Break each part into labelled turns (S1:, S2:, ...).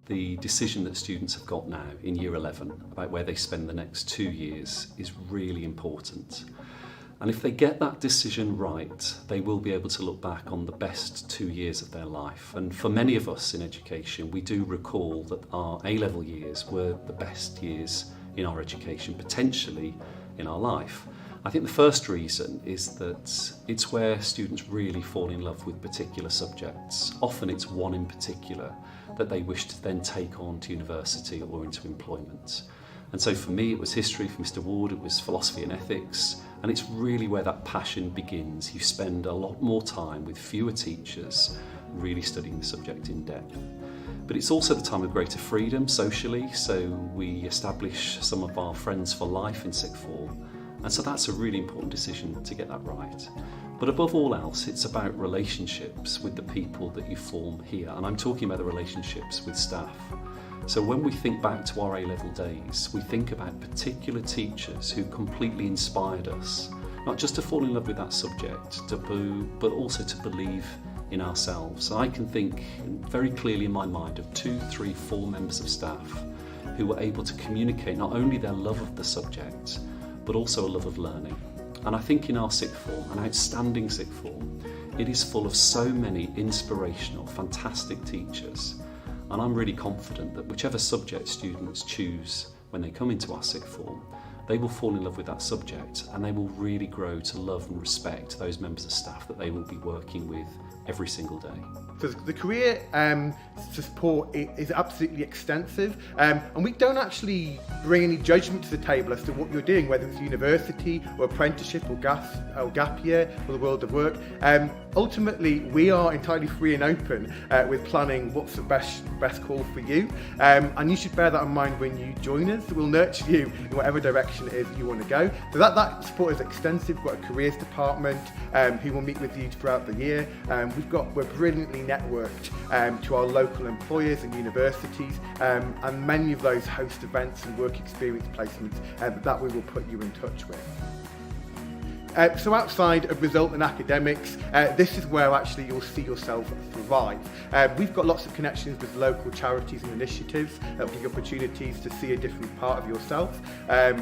S1: The decision that students have got now in Year 11 about where they spend the next 2 years is really important. And if they get that decision right, they will be able to look back on the best 2 years of their life. And for many of us in education, we do recall that our A-level years were the best years in our education, potentially in our life. I think the first reason is that it's where students really fall in love with particular subjects. Often it's one in particular that they wish to then take on to university or into employment. And so for me it was history, for Mr. Ward it was philosophy and ethics, and it's really where that passion begins. You spend a lot more time with fewer teachers really studying the subject in depth. But it's also the time of greater freedom socially, so we establish some of our friends for life in sixth form. And so that's a really important decision to get that right. But above all else, it's about relationships with the people that you form here. And I'm talking about the relationships with staff. So when we think back to our A-level days, we think about particular teachers who completely inspired us, not just to fall in love with that subject, but also to believe in ourselves. So I can think very clearly in my mind of 2, 3, 4 members of staff who were able to communicate not only their love of the subject, but also a love of learning. And I think in our sixth form, an outstanding sixth form, it is full of so many inspirational, fantastic teachers. And I'm really confident that whichever subject students choose when they come into our sixth form, they will fall in love with that subject and they will really grow to love and respect those members of staff that they will be working with every single day.
S2: So the career support is absolutely extensive, and we don't actually bring any judgment to the table as to what you're doing, whether it's university or apprenticeship or gap year or the world of work. Ultimately, we are entirely free and open with planning what's the best call for you, and you should bear that in mind when you join us. We'll nurture you in whatever direction it is you want to go. So that support is extensive. We've got a careers department who will meet with you throughout the year. We're brilliantly networked to our local employers and universities, and many of those host events and work experience placements that we will put you in touch with. So outside of result and academics, this is where actually you'll see yourself thrive. We've got lots of connections with local charities and initiatives that will give you opportunities to see a different part of yourself.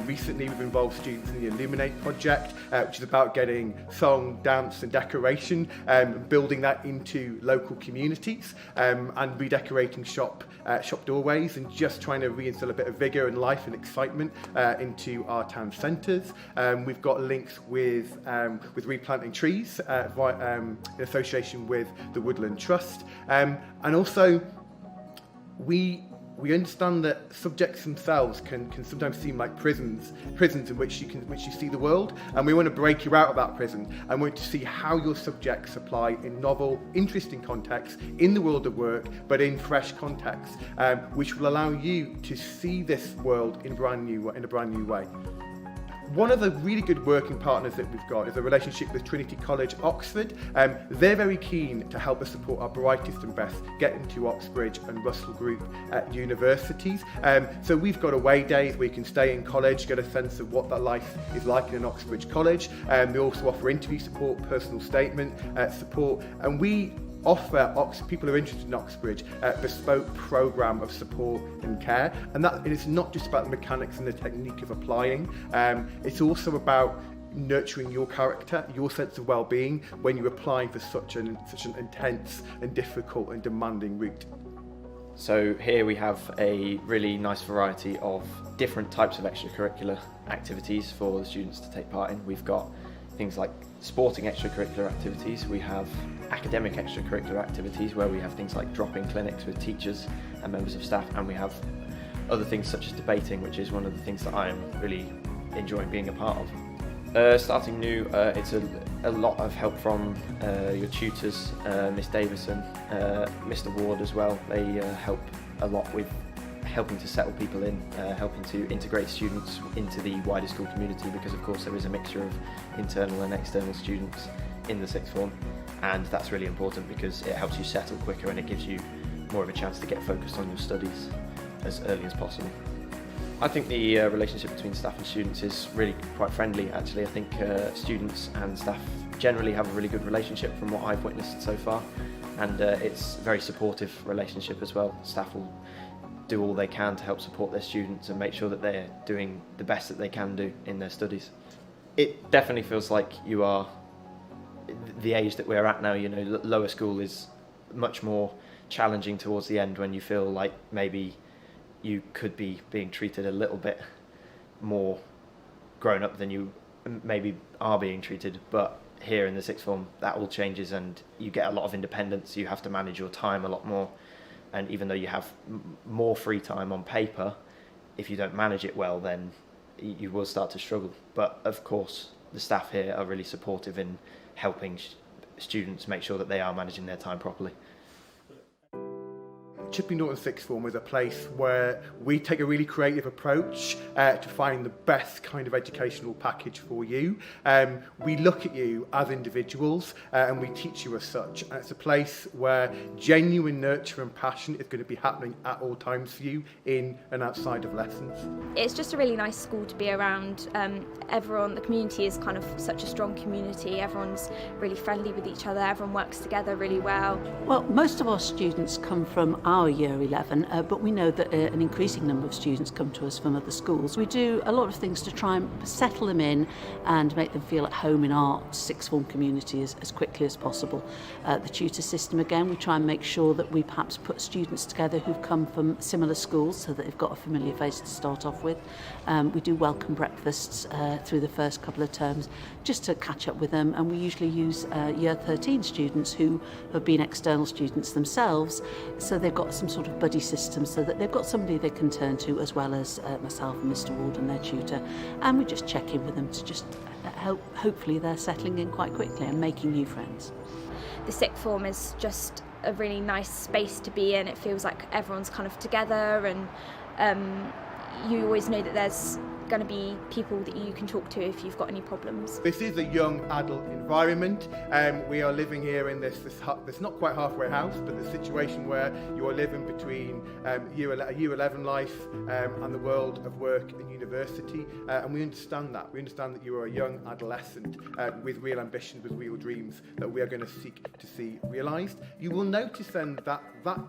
S2: Recently we've involved students in the Illuminate project, which is about getting song, dance and decoration, building that into local communities, and redecorating shop doorways and just trying to reinstill a bit of vigour and life and excitement into our town centres. We've got links with replanting trees in association with the Woodland Trust, and also we understand that subjects themselves can sometimes seem like prisons in which you see the world, and we want to break you out of that prison and want to see how your subjects apply in novel, interesting contexts in the world of work, but in fresh contexts, which will allow you to see this world in a brand new way. One of the really good working partners that we've got is a relationship with Trinity College, Oxford. They're very keen to help us support our brightest and best get into Oxbridge and Russell Group universities. So we've got away days where you can stay in college, get a sense of what that life is like in an Oxbridge college. We also offer interview support, personal statement support, and we offer people who are interested in Oxbridge a bespoke programme of support and care, and it's not just about the mechanics and the technique of applying, it's also about nurturing your character, your sense of well-being when you're applying for such an intense and difficult and demanding route.
S3: So here we have a really nice variety of different types of extracurricular activities for the students to take part in. We've got things like sporting extracurricular activities, we have academic extracurricular activities where we have things like drop-in clinics with teachers and members of staff, and we have other things such as debating, which is one of the things that I am really enjoying being a part of. Starting new, it's a lot of help from your tutors, Miss Davison, Mr. Ward as well. They help a lot with helping to settle people in, helping to integrate students into the wider school community, because of course there is a mixture of internal and external students in the sixth form, and that's really important because it helps you settle quicker and it gives you more of a chance to get focused on your studies as early as possible. I think the relationship between staff and students is really quite friendly actually. I think students and staff generally have a really good relationship from what I've witnessed so far, and it's a very supportive relationship as well. Staff will do all they can to help support their students and make sure that they're doing the best that they can do in their studies. It definitely feels like you are the age that we're at now, you know, lower school is much more challenging towards the end when you feel like maybe you could be being treated a little bit more grown up than you maybe are being treated. But here in the sixth form, that all changes and you get a lot of independence. You have to manage your time a lot more. And even though you have more free time on paper, if you don't manage it well, then you will start to struggle. But of course, the staff here are really supportive in helping students make sure that they are managing their time properly.
S2: Chipping Norton Sixth Form is a place where we take a really creative approach to find the best kind of educational package for you. We look at you as individuals and we teach you as such. And it's a place where genuine nurture and passion is going to be happening at all times for you, in and outside of lessons.
S4: It's just a really nice school to be around. Everyone, the community is kind of such a strong community. Everyone's really friendly with each other. Everyone works together really well.
S5: Well, most of our students come from our year 11, but we know that an increasing number of students come to us from other schools. We do a lot of things to try and settle them in and make them feel at home in our sixth form community as quickly as possible. The tutor system, again, we try and make sure that we perhaps put students together who've come from similar schools so that they've got a familiar face to start off with. We do welcome breakfasts through the first couple of terms just to catch up with them, and we usually use year 13 students who have been external students themselves, so they've got some sort of buddy system so that they've got somebody they can turn to, as well as myself and Mr. Ward and their tutor, and we just check in with them to just help. Hopefully they're settling in quite quickly and making new friends.
S4: The sixth form is just a really nice space to be in. It feels like everyone's kind of together, and you always know that there's going to be people that you can talk to if you've got any problems.
S2: This is a young adult environment. We are living here in this not quite halfway house, but the situation where you are living between year 11 life and the world of work and university, and we understand that. We understand that you are a young adolescent with real ambitions, with real dreams that we are going to seek to see realised. You will notice then that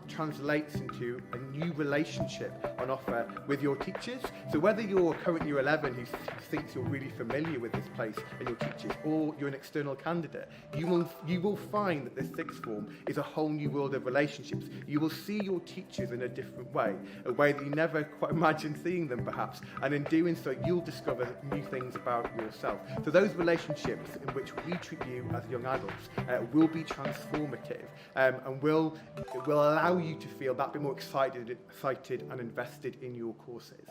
S2: translates into a new relationship on offer with your teachers. So whether you're currently year 11 who thinks you're really familiar with this place and your teachers, or you're an external candidate, you will find that this sixth form is a whole new world of relationships. You will see your teachers in a different way, a way that you never quite imagined seeing them perhaps, and in doing so you'll discover new things about yourself. So those relationships in which we treat you as young adults will be transformative, and will allow you to feel that bit more excited and invested in your courses.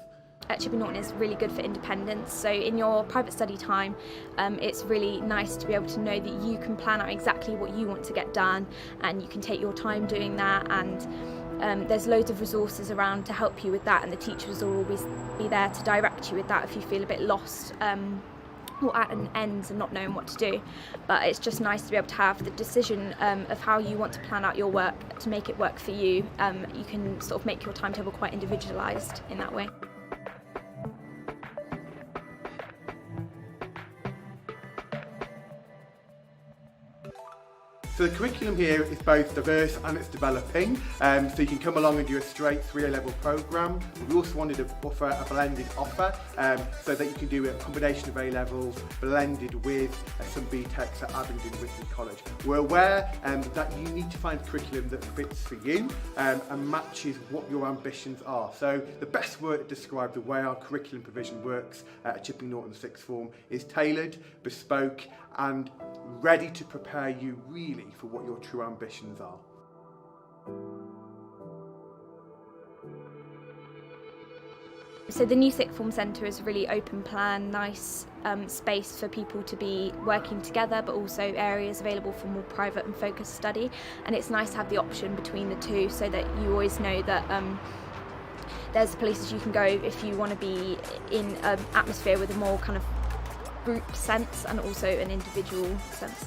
S4: Chipping Norton is really good for independence, so in your private study time it's really nice to be able to know that you can plan out exactly what you want to get done, and you can take your time doing that, and there's loads of resources around to help you with that, and the teachers will always be there to direct you with that if you feel a bit lost or at an end and not knowing what to do. But it's just nice to be able to have the decision of how you want to plan out your work to make it work for you. You can sort of make your timetable quite individualised in that way.
S2: So the curriculum here is both diverse and it's developing, so you can come along and do a straight 3A-level programme. We also wanted to offer a blended offer, so that you can do a combination of A-levels blended with some BTECs at Abingdon Whitney College. We're aware that you need to find a curriculum that fits for you and matches what your ambitions are. So the best word to describe the way our curriculum provision works at Chipping Norton Sixth Form is tailored, bespoke and ready to prepare you really for what your true ambitions are.
S4: So the new sixth form centre is a really open plan, nice space for people to be working together, but also areas available for more private and focused study, and it's nice to have the option between the two so that you always know that there's places you can go if you want to be in an atmosphere with a more kind of group sense and also an individual sense.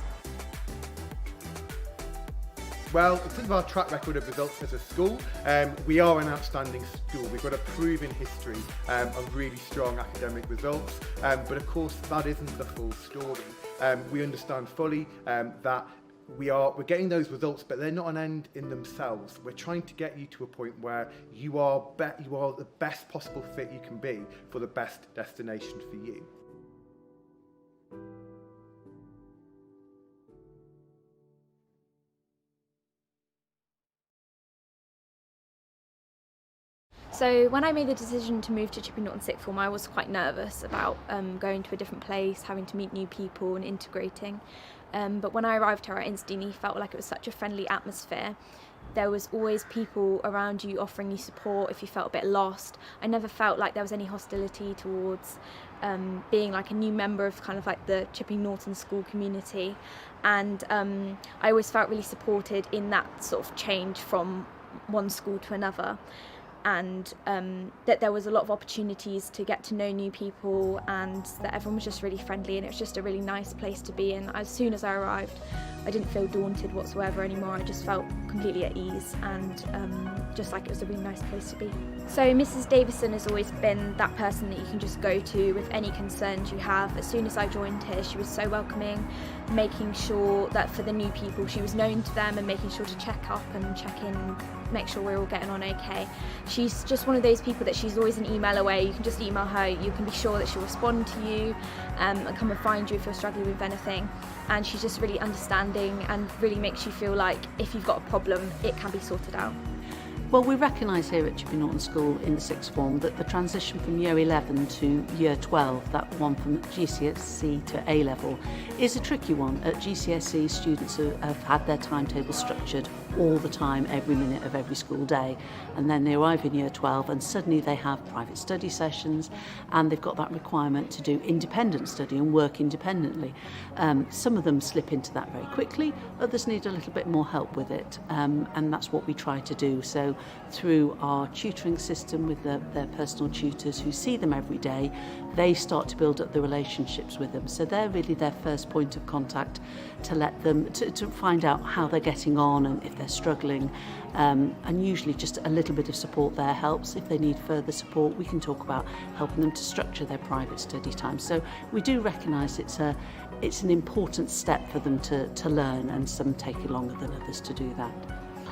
S2: Well, in terms of our track record of results as a school, we are an outstanding school. We've got a proven history of really strong academic results, but of course that isn't the full story. We understand fully that we're getting those results, but they're not an end in themselves. We're trying to get you to a point where you are the best possible fit you can be for the best destination for you.
S4: So when I made the decision to move to Chipping Norton Sixth Form, I was quite nervous about going to a different place, having to meet new people and integrating. But when I arrived here, I instantly felt like it was such a friendly atmosphere. There was always people around you offering you support if you felt a bit lost. I never felt like there was any hostility towards being like a new member of kind of like the Chipping Norton school community. And I always felt really supported in that sort of change from one school to another. And that there was a lot of opportunities to get to know new people, and that everyone was just really friendly, and it was just a really nice place to be. And as soon as I arrived, I didn't feel daunted whatsoever anymore. I just felt completely at ease, and just like it was a really nice place to be. So Mrs. Davison has always been that person that you can just go to with any concerns you have. As soon as I joined here, she was so welcoming, making sure that for the new people she was known to them and making sure to check up and check in, make sure we're all getting on okay. She's just one of those people that she's always an email away. You can just email her, you can be sure that she'll respond to you and come and find you if you're struggling with anything. And she's just really understanding and really makes you feel like if you've got a problem, it can be sorted out.
S5: Well, we recognise here at Chipping Norton School in the sixth form that the transition from year 11 to year 12, that one from GCSE to A level, is a tricky one. At GCSE, students have had their timetable structured all the time, every minute of every school day, and then they arrive in year 12 and suddenly they have private study sessions and they've got that requirement to do independent study and work independently. Some of them slip into that very quickly, others need a little bit more help with it, and that's what we try to do. So through our tutoring system with their personal tutors who see them every day, they start to build up the relationships with them. So they're really their first point of contact to let them to find out how they're getting on and if they're struggling, and usually just a little bit of support there helps. If they need further support, we can talk about helping them to structure their private study time. So we do recognise it's an important step for them to learn, and some take it longer than others to do that.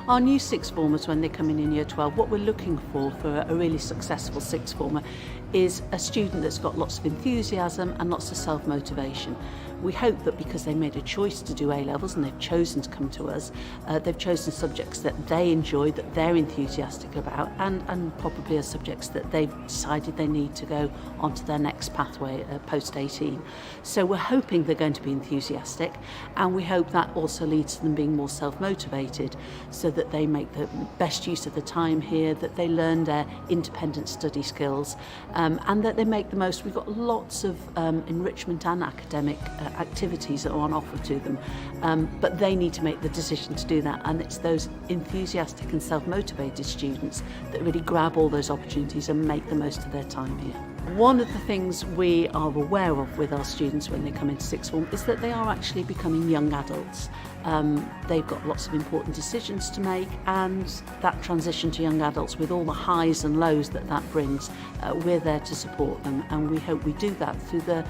S5: Our new sixth formers, when they come in year 12, what we're looking for a really successful sixth former is a student that's got lots of enthusiasm and lots of self-motivation. We hope that because they made a choice to do A-levels and they've chosen to come to us, they've chosen subjects that they enjoy, that they're enthusiastic about, and probably are subjects that they've decided they need to go onto their next pathway post-18. So we're hoping they're going to be enthusiastic, and we hope that also leads to them being more self-motivated, so that they make the best use of the time here, that they learn their independent study skills, and that they make the most. We've got lots of enrichment and academic activities that are on offer to them, but they need to make the decision to do that, and it's those enthusiastic and self-motivated students that really grab all those opportunities and make the most of their time here. One of the things we are aware of with our students when they come into sixth form is that they are actually becoming young adults. They've got lots of important decisions to make, and that transition to young adults with all the highs and lows that brings, we're there to support them, and we hope we do that through the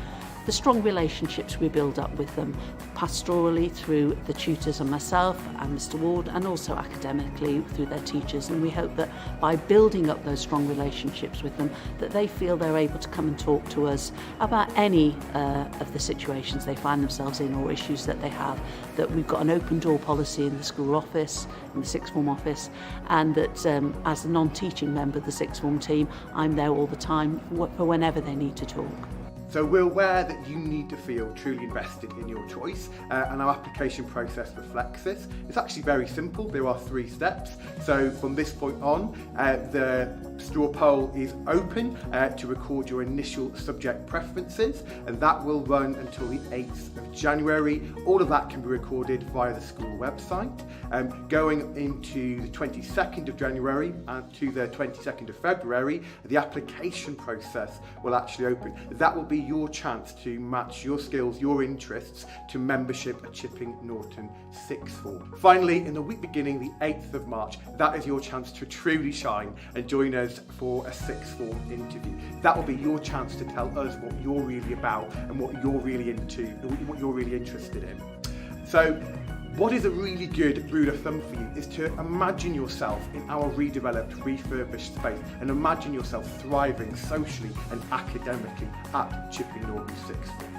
S5: strong relationships we build up with them, pastorally through the tutors and myself and Mr. Ward, and also academically through their teachers. And we hope that by building up those strong relationships with them, that they feel they're able to come and talk to us about any of the situations they find themselves in or issues that they have, that we've got an open door policy in the school office, in the sixth form office, and that as a non-teaching member of the sixth form team, I'm there all the time for whenever they need to talk.
S2: So we're aware that you need to feel truly invested in your choice, and our application process reflects this. It's actually very simple. There are 3 steps. So from this point on, the straw poll is open to record your initial subject preferences, and that will run until the 8th of January. All of that can be recorded via the school website. Going into the 22nd of January and to the 22nd of February, the application process will actually open. That will be your chance to match your skills, your interests to membership at Chipping Norton Sixth Form. Finally, in the week beginning the 8th of March, that is your chance to truly shine and join us for a Sixth Form interview. That will be your chance to tell us what you're really about and what you're really into, what you're really interested in. So, what is a really good rule of thumb for you is to imagine yourself in our redeveloped, refurbished space and imagine yourself thriving socially and academically at Chipping Norton Sixth Form.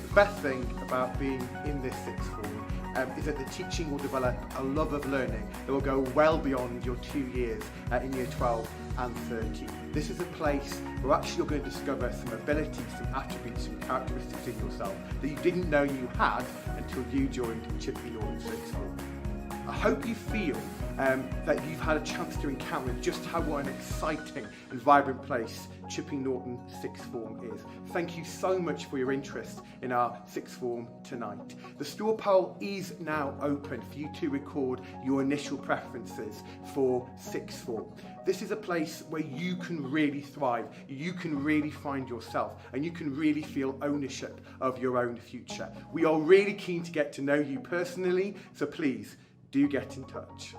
S2: The best thing about being in this Sixth Form is that the teaching will develop a love of learning that will go well beyond your 2 years in year 12 and 13. This is a place where actually you're going to discover some abilities, some attributes, some characteristics in yourself that you didn't know you had until you joined Chipping Norton Sixth Form. I hope you feel that you've had a chance to encounter just how what an exciting and vibrant place Chipping Norton Sixth Form is. Thank you so much for your interest in our Sixth Form tonight. The straw poll is now open for you to record your initial preferences for Sixth Form. This is a place where you can really thrive, you can really find yourself, and you can really feel ownership of your own future. We are really keen to get to know you personally, so please do get in touch.